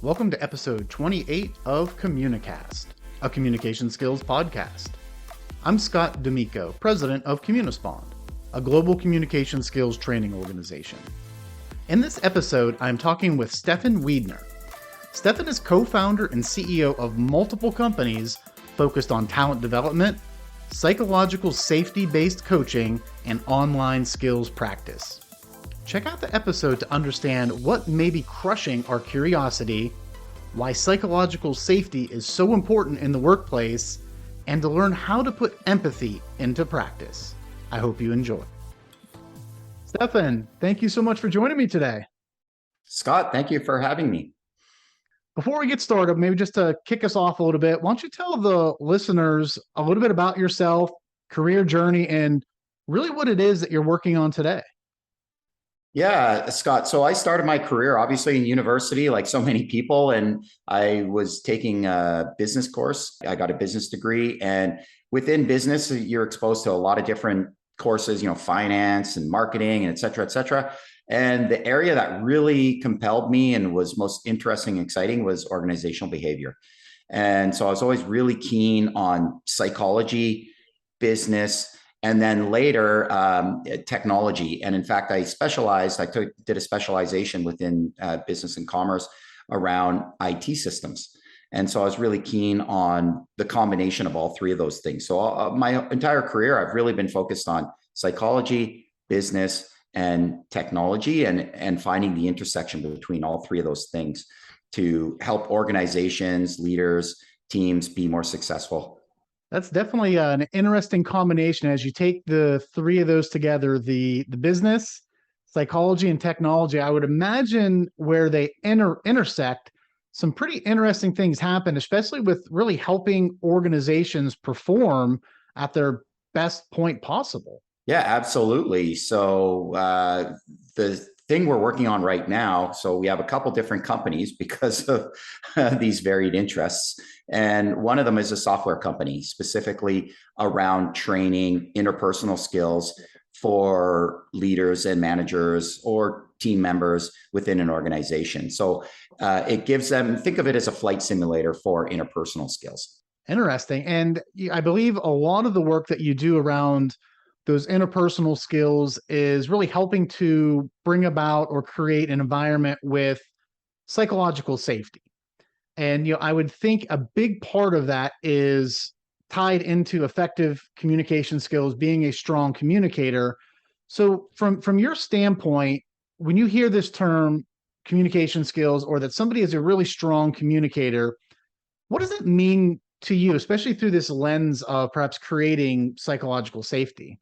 Welcome to episode 28 of Communicast, a communication skills podcast. I'm Scott D'Amico, president of Communispond, a global communication skills training organization. In this episode, I'm talking with Stephan Wiedner. Stephan is co-founder and CEO of multiple companies focused on talent development, psychological safety-based coaching, and online skills practice. Check out the episode to understand what may be crushing our curiosity, why psychological safety is so important in the workplace, and to learn how to put empathy into practice. I hope you enjoy. Stephan, thank you so much for joining me today. Scott, thank you for having me. Before we get started, maybe just to kick us off a little bit, why don't you tell the listeners a little bit about yourself, career journey, and really what it is that you're working on today? Yeah, Scott. So I started my career obviously in university, like so many people, and I was taking a business course. I got a business degree, and within business, you're exposed to a lot of different courses, finance and marketing and et cetera, et cetera. And the area that really compelled me and was most interesting and exciting was organizational behavior. And so I was always really keen on psychology, business, and then later technology. And in fact, I did a specialization within business and commerce around IT systems. And so I was really keen on the combination of all three of those things. So my entire career, I've really been focused on psychology, business, and technology, and finding the intersection between all three of those things to help organizations, leaders, teams be more successful. That's definitely an interesting combination as you take the three of those together, the business, psychology, and technology. I would imagine where they intersect, some pretty interesting things happen, especially with really helping organizations perform at their best point possible. Yeah, absolutely. So the thing we're working on right now, so we have a couple different companies because of these varied interests. And one of them is a software company specifically around training interpersonal skills for leaders and managers or team members within an organization. So it gives them, think of it as a flight simulator for interpersonal skills. Interesting. And I believe a lot of the work that you do around those interpersonal skills is really helping to bring about or create an environment with psychological safety. And I would think a big part of that is tied into effective communication skills, being a strong communicator. So from your standpoint, when you hear this term communication skills, or that somebody is a really strong communicator, what does it mean to you, especially through this lens of perhaps creating psychological safety?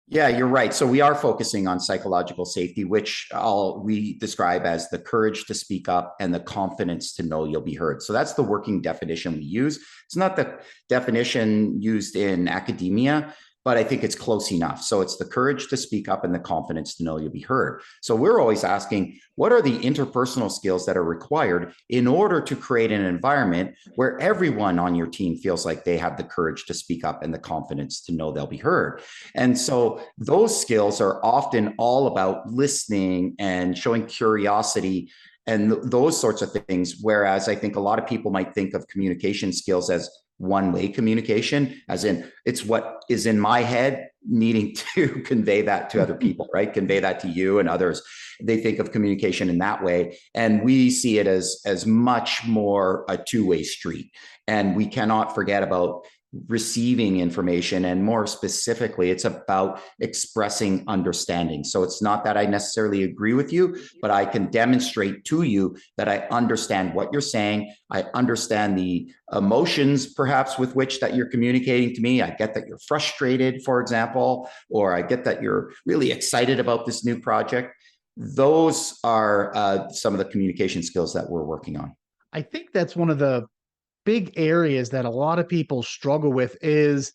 Yeah, you're right. So we are focusing on psychological safety, which we describe as the courage to speak up and the confidence to know you'll be heard. So that's the working definition we use. It's not the definition used in academia, but I think it's close enough. So it's the courage to speak up and the confidence to know you'll be heard. So we're always asking, what are the interpersonal skills that are required in order to create an environment where everyone on your team feels like they have the courage to speak up and the confidence to know they'll be heard? And so those skills are often all about listening and showing curiosity and those sorts of things. Whereas I think a lot of people might think of communication skills as one-way communication, as in it's what is in my head needing to convey that to other people, right? Convey that to you and others. They think of communication in that way. And we see it as much more a two-way street. And we cannot forget about receiving information, and more specifically, it's about expressing understanding. So it's not that I necessarily agree with you, but I can demonstrate to you that I understand what you're saying. I understand the emotions perhaps with which that you're communicating to me. I get that you're frustrated, for example, or I get that you're really excited about this new project. Those are some of the communication skills that we're working on. I think that's one of the big areas that a lot of people struggle with, is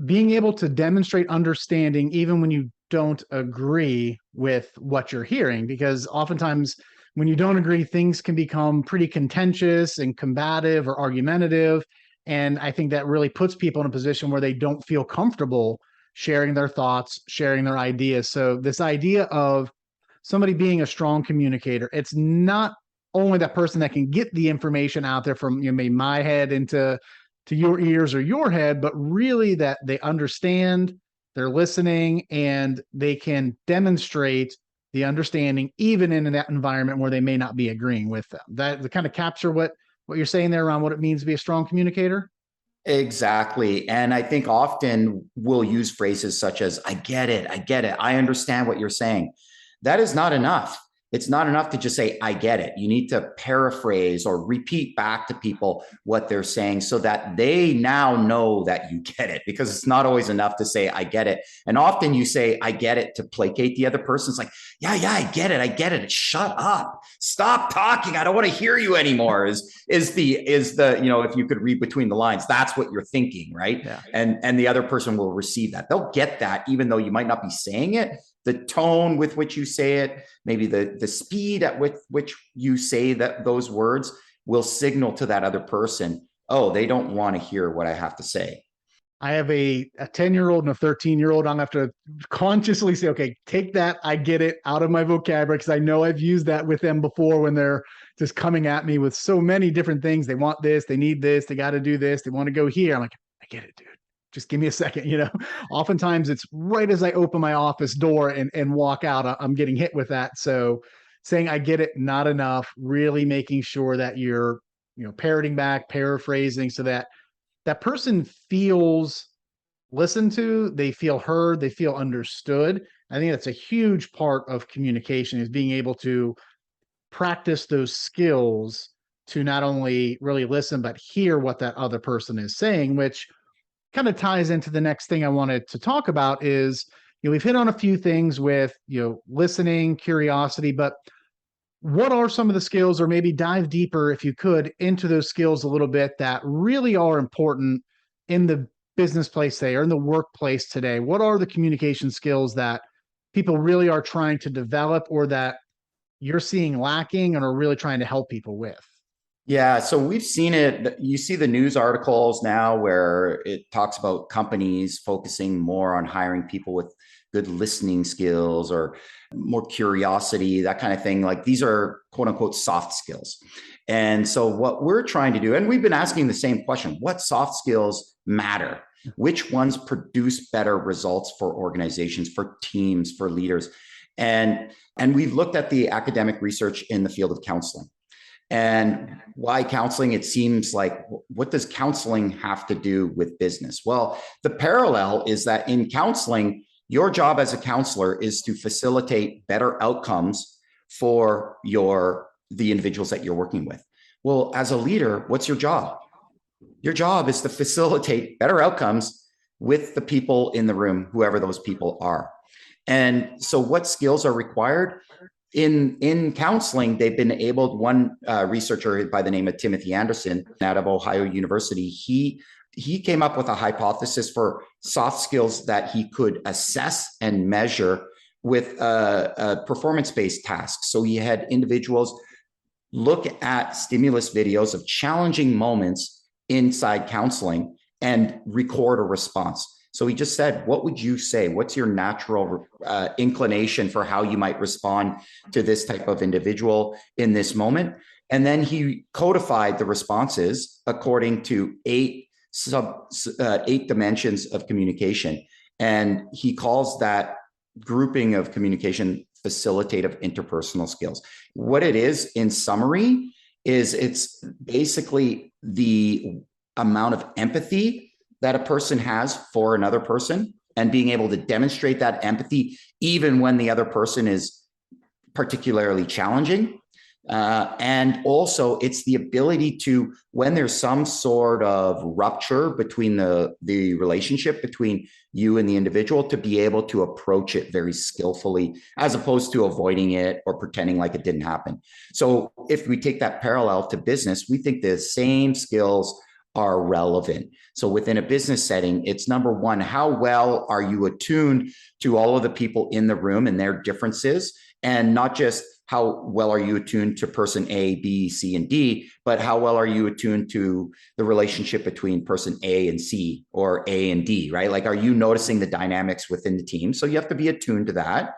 being able to demonstrate understanding even when you don't agree with what you're hearing, because oftentimes when you don't agree, things can become pretty contentious and combative or argumentative. And I think that really puts people in a position where they don't feel comfortable sharing their thoughts, sharing their ideas. So this idea of somebody being a strong communicator, it's not only that person that can get the information out there from, maybe my head into your ears or your head, but really that they understand, they're listening, and they can demonstrate the understanding even in that environment where they may not be agreeing with them. That kind of capture what you're saying there around what it means to be a strong communicator. Exactly. And I think often we'll use phrases such as, I get it, I understand what you're saying. That is not enough. It's not enough to just say, I get it. You need to paraphrase or repeat back to people what they're saying so that they now know that you get it, because it's not always enough to say, I get it. And often you say, I get it to placate the other person. It's like, yeah, I get it. Shut up. Stop talking. I don't want to hear you anymore is the, if you could read between the lines, that's what you're thinking, right? Yeah. And the other person will receive that. They'll get that, even though you might not be saying it. The tone with which you say it, maybe the speed at which you say those words will signal to that other person, oh, they don't want to hear what I have to say. I have a 10-year-old and a 13-year-old. I'm going to have to consciously say, okay, take that, I get it, out of my vocabulary, because I know I've used that with them before when they're just coming at me with so many different things. They want this, they need this, they got to do this, they want to go here. I'm like, I get it, dude. Just give me a second. Oftentimes it's right as I open my office door and walk out, I'm getting hit with that. So saying I get it, not enough, really making sure that you're, parroting back, paraphrasing, so that that person feels listened to, they feel heard, they feel understood. I think that's a huge part of communication, is being able to practice those skills to not only really listen, but hear what that other person is saying, which kind of ties into the next thing I wanted to talk about is, we've hit on a few things with, listening, curiosity, but what are some of the skills, or maybe dive deeper if you could into those skills a little bit, that really are important in the business place today or in the workplace today? What are the communication skills that people really are trying to develop, or that you're seeing lacking and are really trying to help people with? Yeah, so we've seen it. You see the news articles now where it talks about companies focusing more on hiring people with good listening skills or more curiosity, that kind of thing. Like, these are quote unquote soft skills. And so what we're trying to do, and we've been asking the same question, what soft skills matter? Which ones produce better results for organizations, for teams, for leaders? And we've looked at the academic research in the field of counseling. And why counseling? It seems like, what does counseling have to do with business? Well, the parallel is that in counseling, your job as a counselor is to facilitate better outcomes for the individuals that you're working with. Well, as a leader, what's your job? Your job is to facilitate better outcomes with the people in the room, whoever those people are. And so what skills are required? In counseling, they've been able, one researcher by the name of Timothy Anderson out of Ohio University, he came up with a hypothesis for soft skills that he could assess and measure with a performance-based tasks. So he had individuals look at stimulus videos of challenging moments inside counseling and record a response. So he just said, what would you say? What's your natural inclination for how you might respond to this type of individual in this moment? And then he codified the responses according to eight dimensions of communication. And he calls that grouping of communication facilitative interpersonal skills. What it is, in summary, is it's basically the amount of empathy that a person has for another person, and being able to demonstrate that empathy even when the other person is particularly challenging. And also it's the ability to, when there's some sort of rupture between the relationship between you and the individual, to be able to approach it very skillfully, as opposed to avoiding it or pretending like it didn't happen. So if we take that parallel to business, we think the same skills are relevant. So within a business setting, it's number one, how well are you attuned to all of the people in the room and their differences? And not just how well are you attuned to person A, B, C, and D, but how well are you attuned to the relationship between person A and C, or A and D, right? Like, are you noticing the dynamics within the team? So you have to be attuned to that.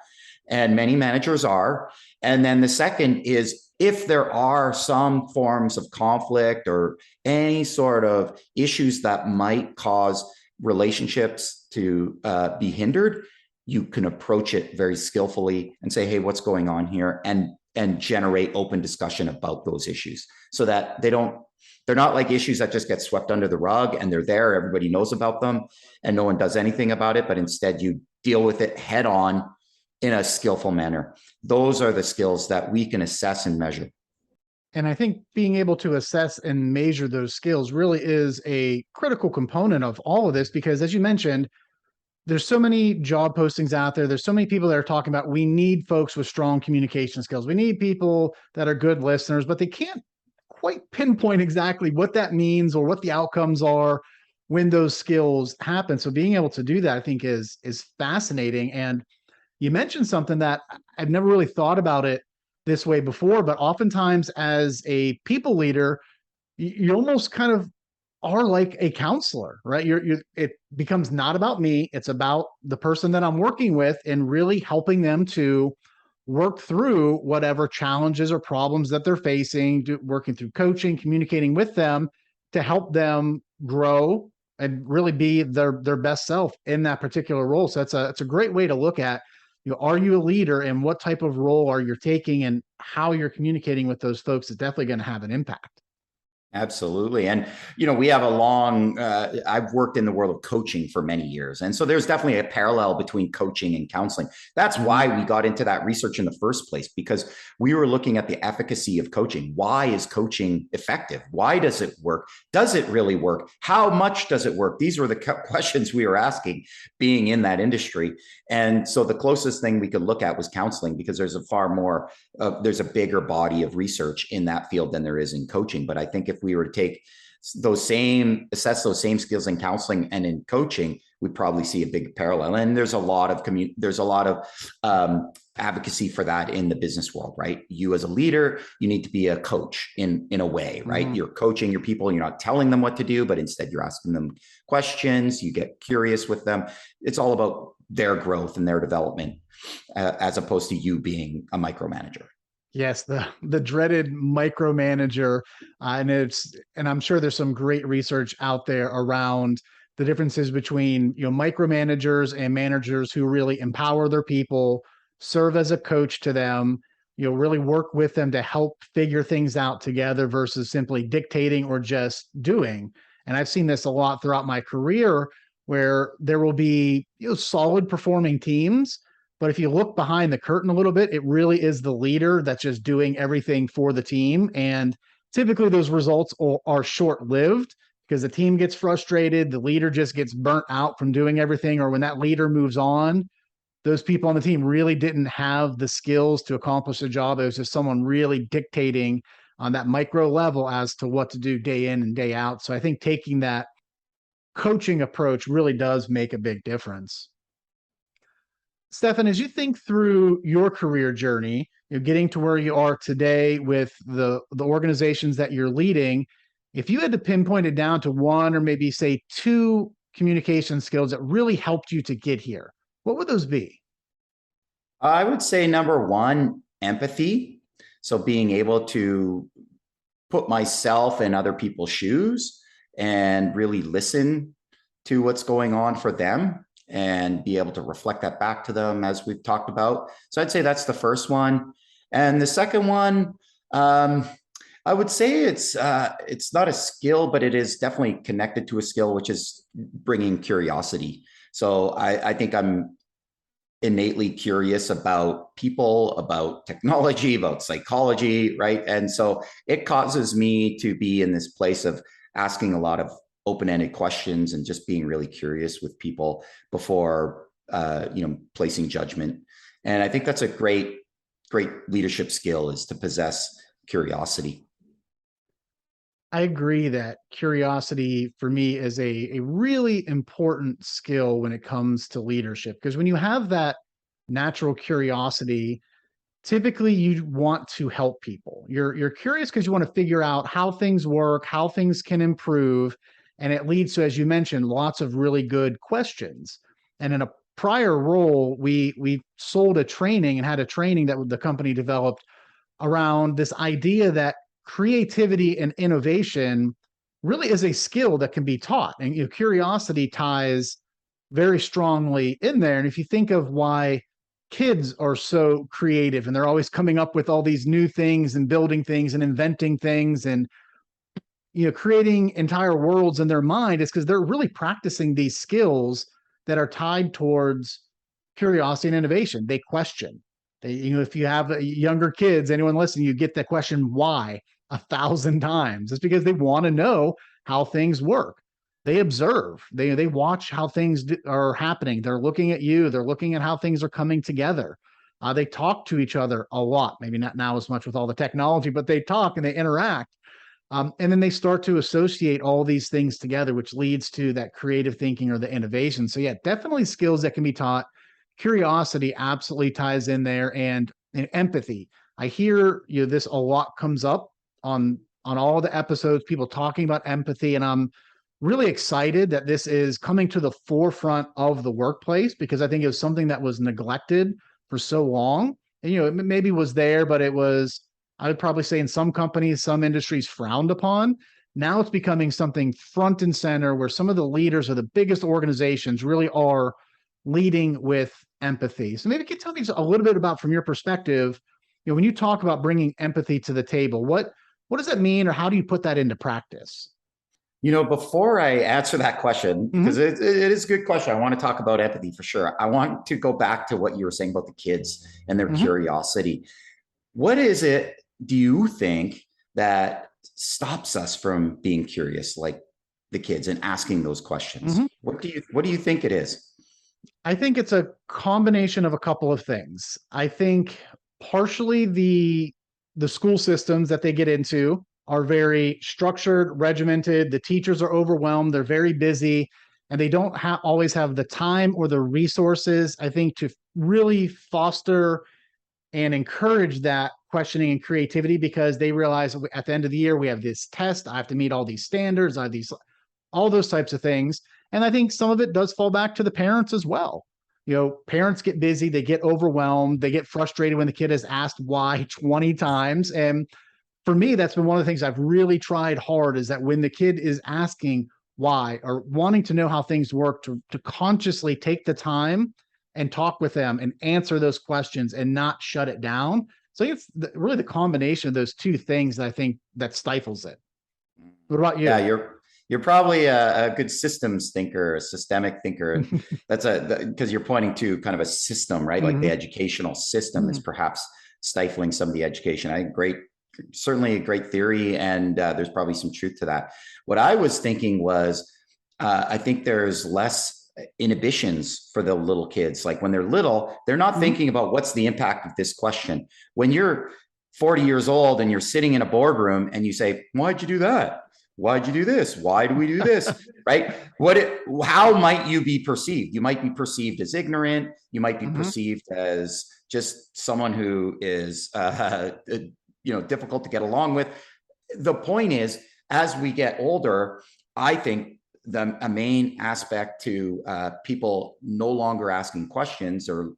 and many managers are. And then the second is if there are some forms of conflict or any sort of issues that might cause relationships to be hindered, you can approach it very skillfully and say, hey, what's going on here? And generate open discussion about those issues so that they're not like issues that just get swept under the rug and they're there, everybody knows about them and no one does anything about it, but instead you deal with it head on in a skillful manner. Those are the skills that we can assess and measure. And I think being able to assess and measure those skills really is a critical component of all of this, because as you mentioned, there's so many job postings out there. There's so many people that are talking about, we need folks with strong communication skills. We need people that are good listeners, but they can't quite pinpoint exactly what that means or what the outcomes are when those skills happen. So being able to do that, I think is fascinating. And you mentioned something that I've never really thought about it this way before, but oftentimes as a people leader, you almost kind of are like a counselor, right? It becomes not about me. It's about the person that I'm working with and really helping them to work through whatever challenges or problems that they're facing, working through coaching, communicating with them to help them grow and really be their best self in that particular role. So it's a great way to look at, are you a leader and what type of role are you taking and how you're communicating with those folks is definitely going to have an impact. Absolutely. And, we have a long, I've worked in the world of coaching for many years. And so there's definitely a parallel between coaching and counseling. That's why we got into that research in the first place, because we were looking at the efficacy of coaching. Why is coaching effective? Why does it work? Does it really work? How much does it work? These were the questions we were asking being in that industry. And so the closest thing we could look at was counseling, because there's there's a bigger body of research in that field than there is in coaching. But I think if we were to take assess those same skills in counseling and in coaching, we'd probably see a big parallel. And there's a lot of advocacy for that in the business world, right? You as a leader, you need to be a coach in a way, right? Mm-hmm. You're coaching your people. You're not telling them what to do, but instead you're asking them questions. You get curious with them. It's all about their growth and their development, as opposed to you being a micromanager. Yes, the dreaded micromanager, and I'm sure there's some great research out there around the differences between micromanagers and managers who really empower their people, serve as a coach to them, really work with them to help figure things out together versus simply dictating or just doing. And I've seen this a lot throughout my career, where there will be solid performing teams. But if you look behind the curtain a little bit, it really is the leader that's just doing everything for the team. And typically those results are short-lived because the team gets frustrated. The leader just gets burnt out from doing everything. Or when that leader moves on, those people on the team really didn't have the skills to accomplish the job. It was just someone really dictating on that micro level as to what to do day in and day out. So I think taking that coaching approach really does make a big difference. Stephan, as you think through your career journey, getting to where you are today with the organizations that you're leading, if you had to pinpoint it down to one or maybe say two communication skills that really helped you to get here, what would those be? I would say number one, empathy. So being able to put myself in other people's shoes and really listen to what's going on for them and be able to reflect that back to them, as we've talked about. So I'd say that's the first one. And the second one, I would say it's not a skill, but it is definitely connected to a skill, which is bringing curiosity. So I think I'm innately curious about people, about technology, about psychology, right? And so it causes me to be in this place of asking a lot of open-ended questions and just being really curious with people before placing judgment. And I think that's a great leadership skill, is to possess curiosity. I agree that curiosity for me is a really important skill when it comes to leadership, because when you have that natural curiosity, typically you want to help people. You're curious because you want to figure out how things work, how things can improve. And it leads to, as you mentioned, lots of really good questions. And in a prior role, we sold a training and had a training that the company developed around this idea that creativity and innovation really is a skill that can be taught. And curiosity ties very strongly in there. And if you think of why kids are so creative and they're always coming up with all these new things and building things and inventing things and creating entire worlds in their mind, is because they're really practicing these skills that are tied towards curiosity and innovation. They question. If you have younger kids, anyone listening, you get that question why 1,000 times. It's because they want to know how things work. They observe. They watch how things are happening. They're looking at you. They're looking at how things are coming together. They talk to each other a lot. Maybe not now as much with all the technology, but they talk and they interact. And then they start to associate all these things together, which leads to that creative thinking or the innovation. So yeah, definitely skills that can be taught. Curiosity absolutely ties in there, and empathy. I hear this a lot comes up on all the episodes, people talking about empathy, and I'm really excited that this is coming to the forefront of the workplace, because I think it was something that was neglected for so long. And it maybe was there, but it was, I would probably say, in some companies, some industries, frowned upon. Now it's becoming something front and center, where some of the leaders of the biggest organizations really are leading with empathy. So maybe you could tell me a little bit about, from your perspective, when you talk about bringing empathy to the table, what does that mean, or how do you put that into practice? Before I answer that question, because it is a good question, I want to talk about empathy for sure. I want to go back to what you were saying about the kids and their curiosity. What is it, do you think, that stops us from being curious, like the kids, and asking those questions? What do you think it is? I think it's a combination of a couple of things. I think partially the school systems that they get into are very structured, regimented. The teachers are overwhelmed. They're very busy, and they don't always have the time or the resources, I think, to really foster and encourage that questioning and creativity, because they realize at the end of the year, we have this test. I have to meet all these standards. I have all those types of things. And I think some of it does fall back to the parents as well. Parents get busy, they get overwhelmed, they get frustrated when the kid has asked why 20 times. And for me, that's been one of the things I've really tried hard, is that when the kid is asking why, or wanting to know how things work, to consciously take the time and talk with them and answer those questions and not shut it down. So it's really the combination of those two things that I think that stifles it. What about you? Yeah, you're probably a good systems thinker, a systemic thinker. That's because you're pointing to kind of a system, right? Like the educational system is perhaps stifling some of the education. I think certainly a great theory, and there's probably some truth to that. What I was thinking was, I think there's less inhibitions for the little kids. Like when they're little, they're not thinking about what's the impact of this question. When you're 40 years old and you're sitting in a boardroom and you say, why'd you do that? Why'd you do this? Why do we do this? Right? How might you be perceived? You might be perceived as ignorant. You might be perceived as just someone who is, difficult to get along with. The point is, as we get older, I think a main aspect to people no longer asking questions or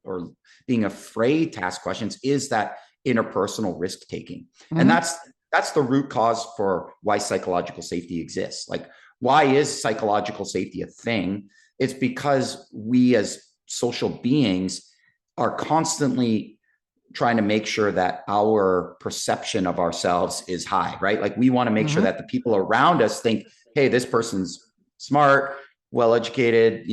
being afraid to ask questions is that interpersonal risk taking. And that's the root cause for why psychological safety exists. Like, why is psychological safety a thing? It's because we as social beings are constantly trying to make sure that our perception of ourselves is high, right? Like, we want to make sure that the people around us think, hey, this person's smart, well-educated,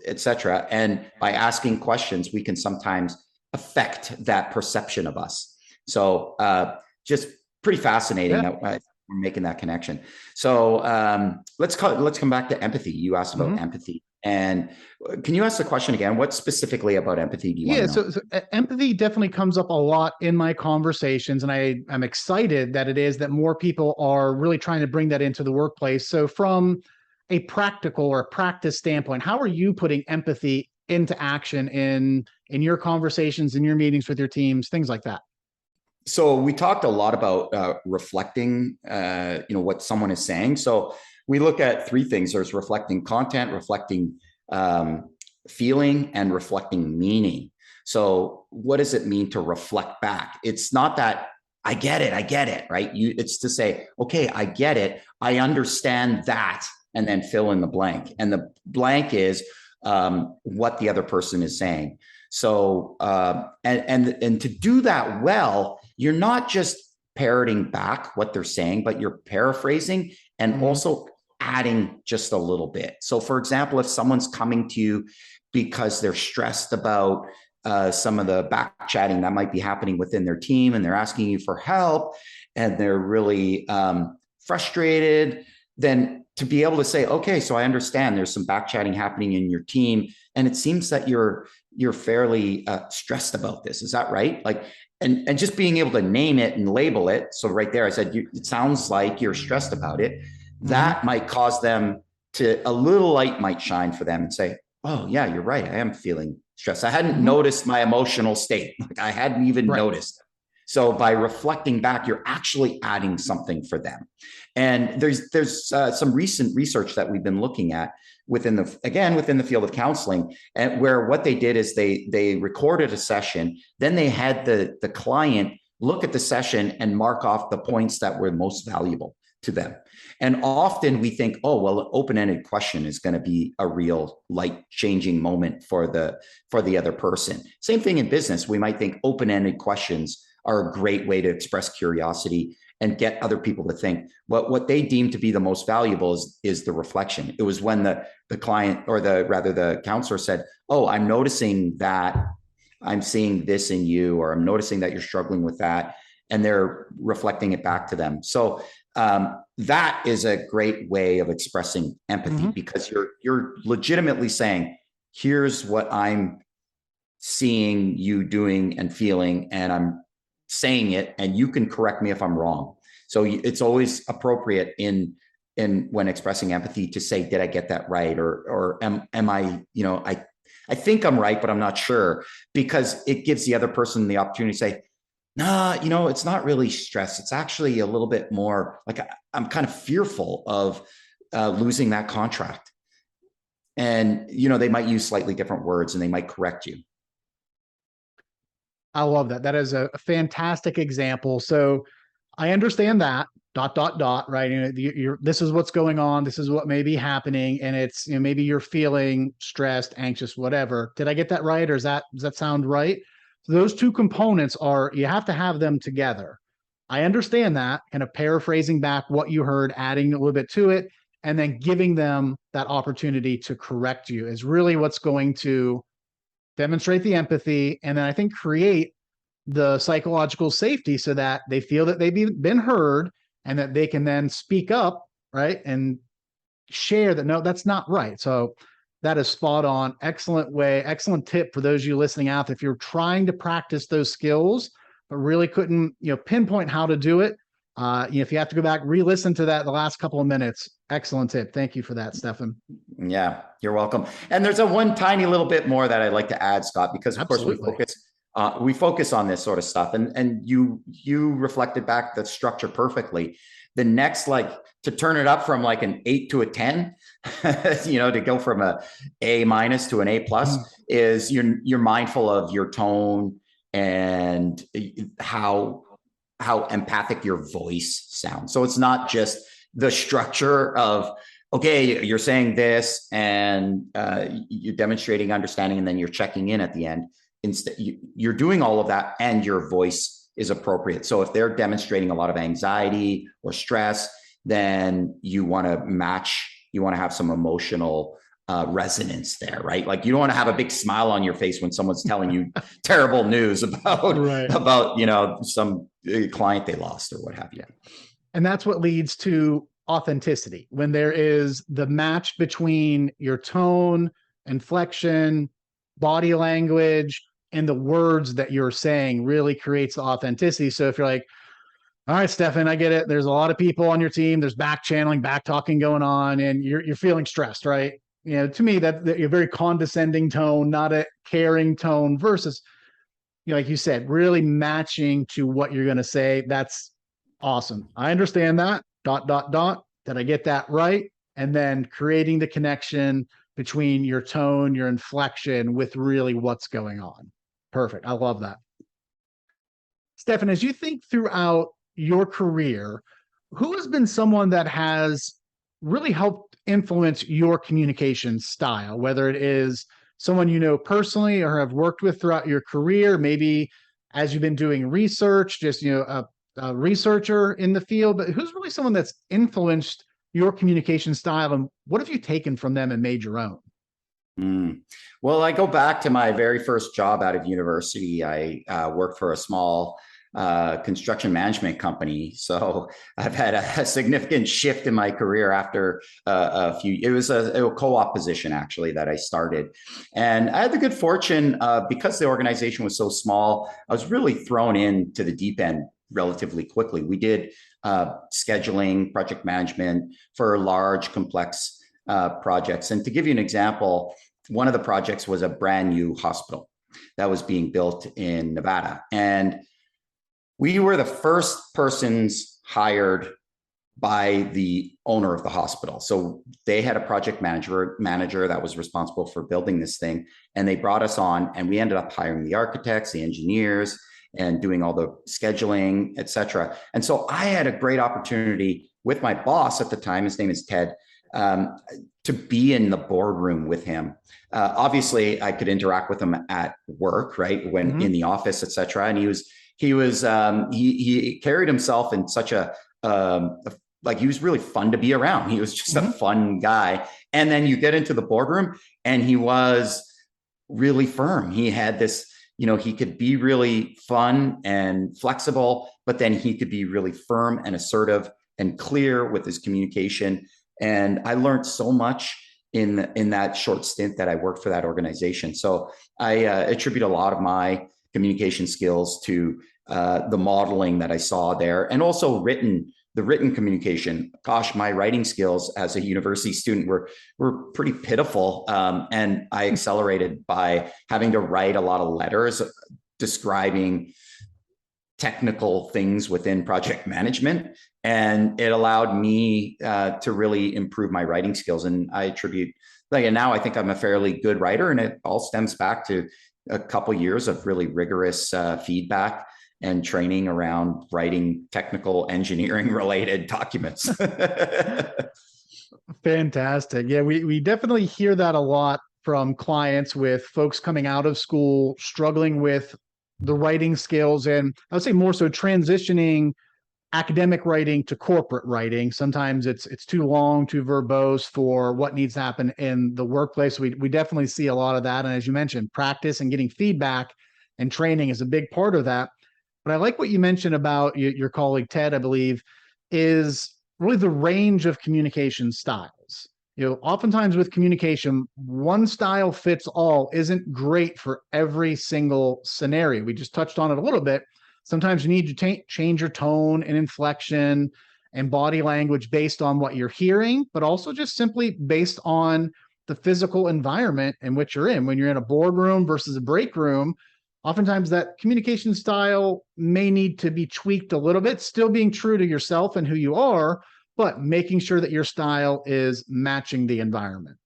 etc. And by asking questions, we can sometimes affect that perception of us. So just pretty fascinating that we're making that connection. So let's come back to empathy. You asked about empathy. And can you ask the question again? What specifically about empathy do you want to know? So empathy definitely comes up a lot in my conversations, and I'm excited that it is that more people are really trying to bring that into the workplace. So from a practical or a practice standpoint, how are you putting empathy into action in your conversations, in your meetings with your teams, things like that? So we talked a lot about reflecting, what someone is saying. So we look at three things. There's reflecting content, reflecting feeling and reflecting meaning. So what does it mean to reflect back? It's not that I get it, right? It's to say, okay, I get it. I understand that, and then fill in the blank. And the blank is what the other person is saying. So, and to do that well, you're not just parroting back what they're saying, but you're paraphrasing and also adding just a little bit. So for example, if someone's coming to you because they're stressed about some of the back chatting that might be happening within their team, and they're asking you for help, and they're really frustrated, then to be able to say, okay, so I understand there's some back chatting happening in your team, and it seems that you're fairly stressed about this. Is that right? Like, and just being able to name it and label it. So right there, I said, it sounds like you're stressed about it. That might cause them to, a little light might shine for them and say, oh yeah, you're right. I am feeling stressed. I hadn't noticed my emotional state. Like I hadn't even noticed. So by reflecting back, you're actually adding something for them. And there's some recent research that we've been looking at within the field of counseling, and where what they did is they recorded a session, then they had the client look at the session and mark off the points that were most valuable to them. And often we think, oh, well, an open-ended question is going to be a real light-changing moment for the other person. Same thing in business. We might think open-ended questions are a great way to express curiosity and get other people to think. What they deem to be the most valuable is the reflection. It was when the client, or the counselor said, oh, I'm noticing that I'm seeing this in you, or I'm noticing that you're struggling with that, and they're reflecting it back to them. So that is a great way of expressing empathy, because you're legitimately saying, here's what I'm seeing you doing and feeling, and I'm saying it, and you can correct me if I'm wrong. So it's always appropriate in when expressing empathy to say, did I get that right? Or am I, I think I'm right, but I'm not sure, because it gives the other person the opportunity to say, nah, it's not really stress. It's actually a little bit more like I'm kind of fearful of losing that contract. And, they might use slightly different words, and they might correct you. I love that. That is a fantastic example. So I understand that ... right? This is what's going on. This is what may be happening. And it's, maybe you're feeling stressed, anxious, whatever. Did I get that right? Or does that sound right? So those two components you have to have them together. I understand that, kind of paraphrasing back what you heard, adding a little bit to it, and then giving them that opportunity to correct you is really what's going to demonstrate the empathy, and then I think create the psychological safety so that they feel that they've been heard, and that they can then speak up, right? And share that, no, that's not right. So that is spot on. Excellent tip for those of you listening out. If you're trying to practice those skills, but really couldn't, pinpoint how to do it, if you have to go back, re-listen to that the last couple of minutes. Excellent tip. Thank you for that, Stephan. Yeah, you're welcome. And there's one tiny little bit more that I'd like to add, Scott, because of course we focus on this sort of stuff, and you reflected back the structure perfectly. The next, to turn it up from like an 8 to a 10, to go from a A- to an A+, is you're mindful of your tone and how empathic your voice sounds. So it's not just the structure of, okay, you're saying this and you're demonstrating understanding, and then you're checking in at the end. Instead, you're doing all of that, and your voice is appropriate. So if they're demonstrating a lot of anxiety or stress, then you want to have some emotional resonance there, right? Like you don't want to have a big smile on your face when someone's telling you terrible news about some client they lost or what have you. And that's what leads to authenticity. When there is the match between your tone, inflection, body language, and the words that you're saying really creates the authenticity. So if you're like, all right, Stephan, I get it. There's a lot of people on your team. There's back channeling, back talking going on, and you're feeling stressed, right? To me, that you're very condescending tone, not a caring tone, versus, like you said, really matching to what you're going to say. That's awesome. I understand that. ... Did I get that right? And then creating the connection between your tone, your inflection with really what's going on. Perfect. I love that. Stephan, as you think throughout your career, who has been someone that has really helped influence your communication style, whether it is someone you know personally or have worked with throughout your career, maybe as you've been doing research, just a researcher in the field, but who's really someone that's influenced your communication style, and what have you taken from them and made your own? Well, I go back to my very first job out of university. I worked for a small construction management company. So I've had a significant shift in my career after it was a co-op position actually that I started. And I had the good fortune, because the organization was so small, I was really thrown into the deep end relatively quickly. We did scheduling, project management for large, complex projects. And to give you an example, one of the projects was a brand new hospital that was being built in Nevada. And we were the first persons hired by the owner of the hospital. So they had a project manager that was responsible for building this thing. And they brought us on, and we ended up hiring the architects, the engineers, and doing all the scheduling, et cetera. And so I had a great opportunity with my boss at the time, his name is Ted, to be in the boardroom with him. Obviously, I could interact with him at work, right, when in the office, et cetera. And he carried himself in such like he was really fun to be around. He was just a fun guy. And then you get into the boardroom, and he was really firm. He had this, he could be really fun and flexible, but then he could be really firm and assertive and clear with his communication. And I learned so much in that short stint that I worked for that organization. So I attribute a lot of my communication skills to the modeling that I saw there, and also the written communication. Gosh, my writing skills as a university student were pretty pitiful, and I accelerated by having to write a lot of letters describing technical things within project management, and it allowed me to really improve my writing skills. And I attribute, and now I think I'm a fairly good writer, and it all stems back to a couple of years of really rigorous feedback and training around writing technical engineering related documents. Fantastic. Yeah, we definitely hear that a lot from clients with folks coming out of school, struggling with the writing skills, and I would say more so transitioning academic writing to corporate writing. Sometimes it's too long, too verbose for what needs to happen in the workplace. We definitely see a lot of that. And as you mentioned, practice and getting feedback and training is a big part of that. But I like what you mentioned about your colleague, Ted, I believe, is really the range of communication styles. Oftentimes with communication, one style fits all isn't great for every single scenario. We just touched on it a little bit. Sometimes you need to change your tone and inflection and body language based on what you're hearing, but also just simply based on the physical environment in which you're in. When you're in a boardroom versus a break room, oftentimes that communication style may need to be tweaked a little bit, still being true to yourself and who you are, but making sure that your style is matching the environment.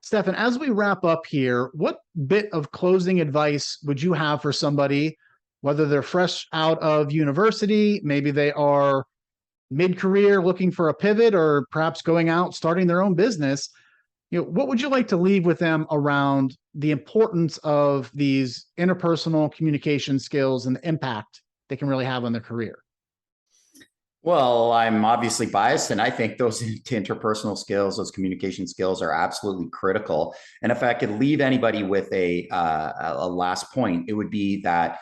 Stephan, as we wrap up here, what bit of closing advice would you have for somebody, whether they're fresh out of university, maybe they are mid-career looking for a pivot, or perhaps going out, starting their own business? What would you like to leave with them around the importance of these interpersonal communication skills and the impact they can really have on their career? Well, I'm obviously biased, and I think those interpersonal skills, those communication skills, are absolutely critical. And if I could leave anybody with a last point, it would be that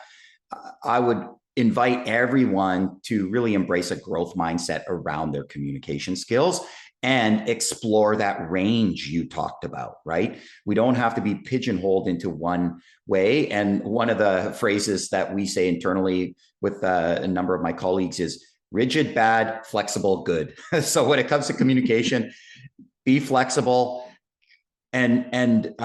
I would invite everyone to really embrace a growth mindset around their communication skills and explore that range you talked about, right? We don't have to be pigeonholed into one way. And one of the phrases that we say internally with a number of my colleagues is rigid, bad, flexible, good. So when it comes to communication, be flexible and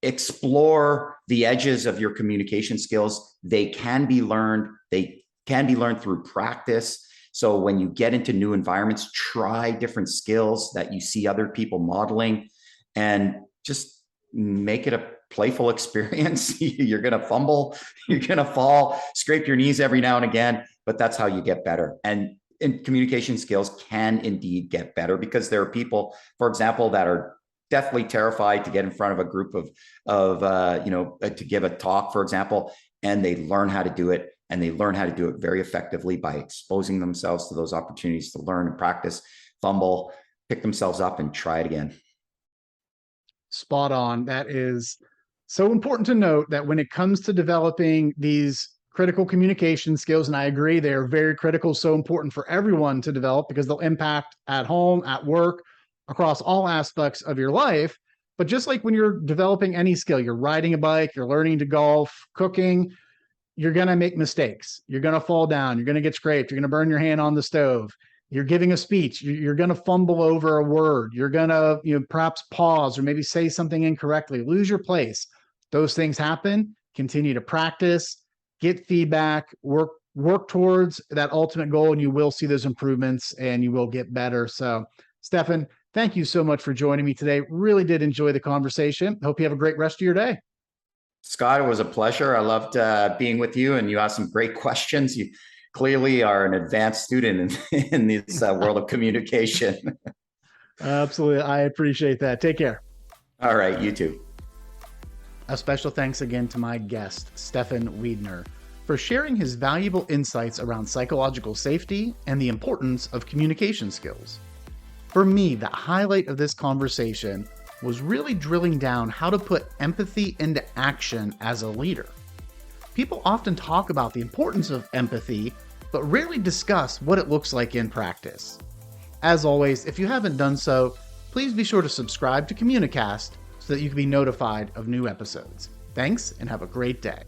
explore the edges of your communication skills. They can be learned. They can be learned through practice. So when you get into new environments, try different skills that you see other people modeling and just make it a playful experience. You're going to fumble, you're going to fall, scrape your knees every now and again, but that's how you get better. And communication skills can indeed get better, because there are people, for example, that are deathly terrified to get in front of a group to give a talk, for example, and they learn how to do it, and they learn how to do it very effectively by exposing themselves to those opportunities to learn and practice, fumble, pick themselves up, and try it again. Spot on. That is so important to note, that when it comes to developing these critical communication skills, and I agree, they're very critical, so important for everyone to develop, because they'll impact at home, at work, across all aspects of your life. But just like when you're developing any skill, you're riding a bike, you're learning to golf, cooking, you're going to make mistakes. You're going to fall down. You're going to get scraped. You're going to burn your hand on the stove. You're giving a speech. You're going to fumble over a word. You're going to, perhaps pause or maybe say something incorrectly, lose your place. Those things happen. Continue to practice, get feedback, work towards that ultimate goal, and you will see those improvements and you will get better. So, Stephan, thank you so much for joining me today. Really did enjoy the conversation. Hope you have a great rest of your day. Scott, it was a pleasure. I loved being with you, and you asked some great questions. You clearly are an advanced student in this world of communication. Absolutely. I appreciate that. Take care. All right. You too. A special thanks again to my guest, Stephan Wiedner, for sharing his valuable insights around psychological safety and the importance of communication skills. For me, the highlight of this conversation was really drilling down how to put empathy into action as a leader. People often talk about the importance of empathy, but rarely discuss what it looks like in practice. As always, if you haven't done so, please be sure to subscribe to Communicast so that you can be notified of new episodes. Thanks, and have a great day.